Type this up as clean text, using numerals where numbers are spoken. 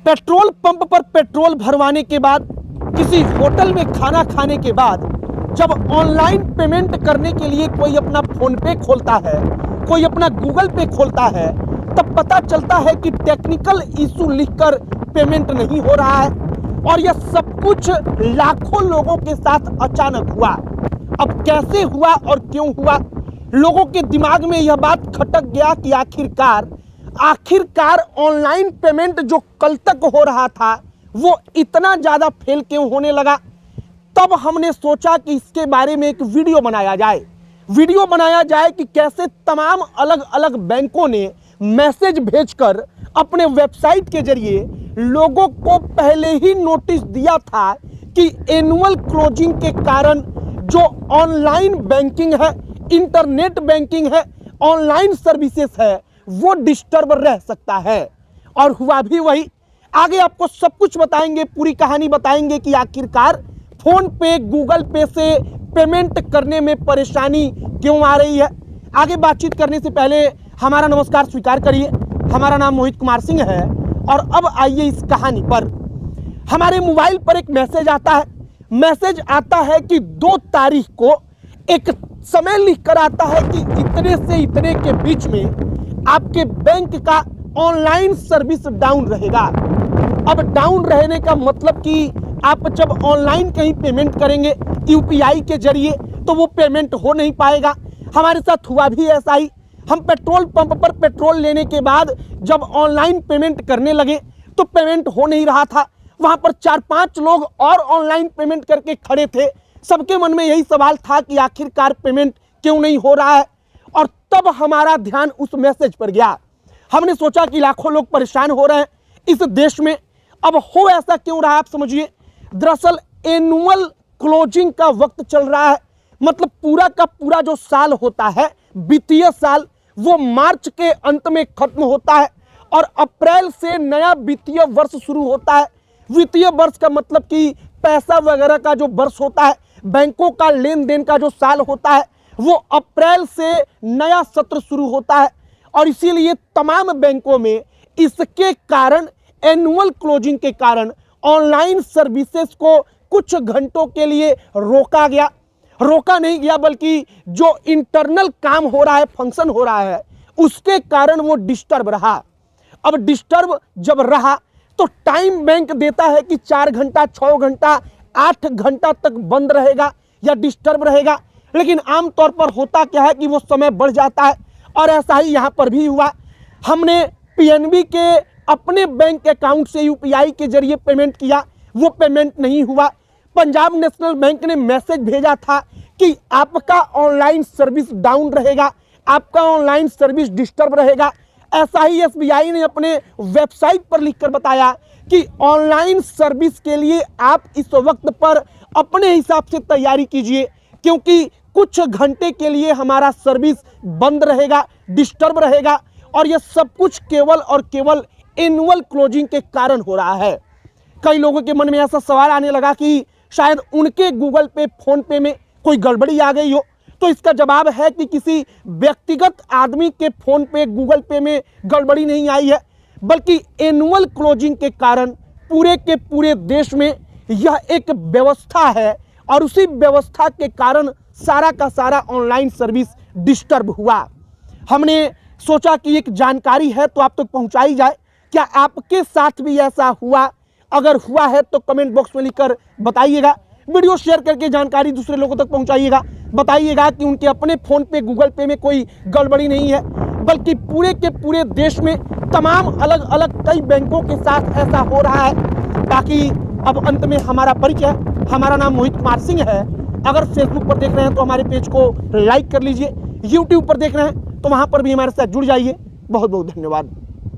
Petrol pump पर petrol भरवाने के बाद, किसी होटल में खाना खाने के बाद जब ऑनलाइन पेमेंट करने के लिए कोई अपना फोन पे खोलता है, कोई अपना गूगल पे खोलता है, तब पता चलता है कि टेक्निकल इशू लिखकर पेमेंट नहीं हो रहा है। और यह सब कुछ लाखों लोगों के साथ अचानक हुआ। अब कैसे हुआ और क्यों हुआ, लोगों के दिमाग में यह बात खटक गया कि आखिरकार ऑनलाइन पेमेंट जो कल तक हो रहा था वो इतना ज़्यादा फेल क्यों होने लगा। तब हमने सोचा कि इसके बारे में एक वीडियो बनाया जाए कि कैसे तमाम अलग अलग बैंकों ने मैसेज भेजकर अपने वेबसाइट के जरिए लोगों को पहले ही नोटिस दिया था कि एनुअल क्लोजिंग के कारण जो ऑनलाइन बैंकिंग है, इंटरनेट बैंकिंग है, ऑनलाइन सर्विसेज है, वो डिस्टर्ब रह सकता है। और हुआ भी वही। आगे आपको सब कुछ बताएंगे, पूरी कहानी बताएंगे कि आखिरकार फोन पे, गूगल पे से पेमेंट करने में परेशानी क्यों आ रही है। आगे बातचीत करने से पहले हमारा नमस्कार स्वीकार करिए। हमारा नाम मोहित कुमार सिंह है और अब आइए इस कहानी पर। हमारे मोबाइल पर एक मैसेज आता है कि 2 तारीख को एक समय लिख कर आता है कि इतने से इतने के बीच में आपके बैंक का ऑनलाइन सर्विस डाउन रहेगा। अब डाउन रहने का मतलब कि आप जब ऑनलाइन कहीं पेमेंट करेंगे यूपीआई के जरिए तो वो पेमेंट हो नहीं पाएगा। हमारे साथ हुआ भी ऐसा ही। हम पेट्रोल पंप पर पेट्रोल लेने के बाद जब ऑनलाइन पेमेंट करने लगे तो पेमेंट हो नहीं रहा था। वहां पर 4-5 लोग और ऑनलाइन पेमेंट करके खड़े थे। सबके मन में यही सवाल था कि आखिरकार पेमेंट क्यों नहीं हो रहा है। और तब हमारा ध्यान उस मैसेज पर गया। हमने सोचा कि लाखों लोग परेशान हो रहे हैं इस देश में। अब हो ऐसा क्यों रहा है आप समझिए। दरअसल एनुअल क्लोजिंग का वक्त चल रहा है। मतलब पूरा का पूरा जो साल होता है, वित्तीय साल, वो मार्च के अंत में खत्म होता है और अप्रैल से नया वित्तीय वर्ष शुरू होता है। वित्तीय वर्ष का मतलब कि पैसा वगैरह का जो वर्ष होता है, बैंकों का लेन देन का जो साल होता है, वो अप्रैल से नया सत्र शुरू होता है। और इसीलिए तमाम बैंकों में इसके कारण, एनुअल क्लोजिंग के कारण ऑनलाइन सर्विसेज को कुछ घंटों के लिए रोका नहीं गया, बल्कि जो इंटरनल काम हो रहा है, फंक्शन हो रहा है, उसके कारण वो डिस्टर्ब रहा। अब डिस्टर्ब जब रहा तो टाइम बैंक देता है कि 4 घंटा, 6 घंटा, 8 घंटा तक बंद रहेगा या डिस्टर्ब रहेगा। लेकिन आमतौर पर होता क्या है कि वो समय बढ़ जाता है और ऐसा ही यहाँ पर भी हुआ। हमने पीएनबी के अपने बैंक अकाउंट से यूपीआई के जरिए पेमेंट किया, वो पेमेंट नहीं हुआ। पंजाब नेशनल बैंक ने मैसेज भेजा था कि आपका ऑनलाइन सर्विस डाउन रहेगा, आपका ऑनलाइन सर्विस डिस्टर्ब रहेगा। ऐसा ही एसबीआई ने अपने वेबसाइट पर लिखकर बताया कि ऑनलाइन सर्विस के लिए आप इस वक्त पर अपने हिसाब से तैयारी कीजिए, क्योंकि कुछ घंटे के लिए हमारा सर्विस बंद रहेगा, डिस्टर्ब रहेगा। और यह सब कुछ केवल और केवल एनुअल क्लोजिंग के कारण हो रहा है। कई लोगों के मन में ऐसा सवाल आने लगा कि शायद उनके गूगल पे, फोन पे में कोई गड़बड़ी आ गई हो। तो इसका जवाब है कि किसी व्यक्तिगत आदमी के फोन पे, गूगल पे में गड़बड़ी नहीं आई है, बल्कि एनुअल क्लोजिंग के कारण पूरे के पूरे देश में यह एक व्यवस्था है और उसी व्यवस्था के कारण सारा का सारा ऑनलाइन सर्विस डिस्टर्ब हुआ। हमने सोचा कि एक जानकारी है तो आप तक पहुंचाई जाए। क्या आपके साथ भी ऐसा हुआ? अगर हुआ है तो कमेंट बॉक्स में लिखकर बताइएगा। वीडियो शेयर करके जानकारी दूसरे लोगों तक पहुंचाइएगा। बताइएगा कि उनके अपने फ़ोन पे, गूगल पे में कोई गड़बड़ी नहीं है, बल्कि पूरे के पूरे देश में तमाम अलग अलग कई बैंकों के साथ ऐसा हो रहा है। बाकी अब अंत में हमारा परिचय, हमारा नाम मोहित कुमार सिंह है। अगर फेसबुक पर देख रहे हैं तो हमारे पेज को लाइक कर लीजिए। यूट्यूब पर देख रहे हैं तो वहाँ पर भी हमारे साथ जुड़ जाइए। बहुत बहुत धन्यवाद।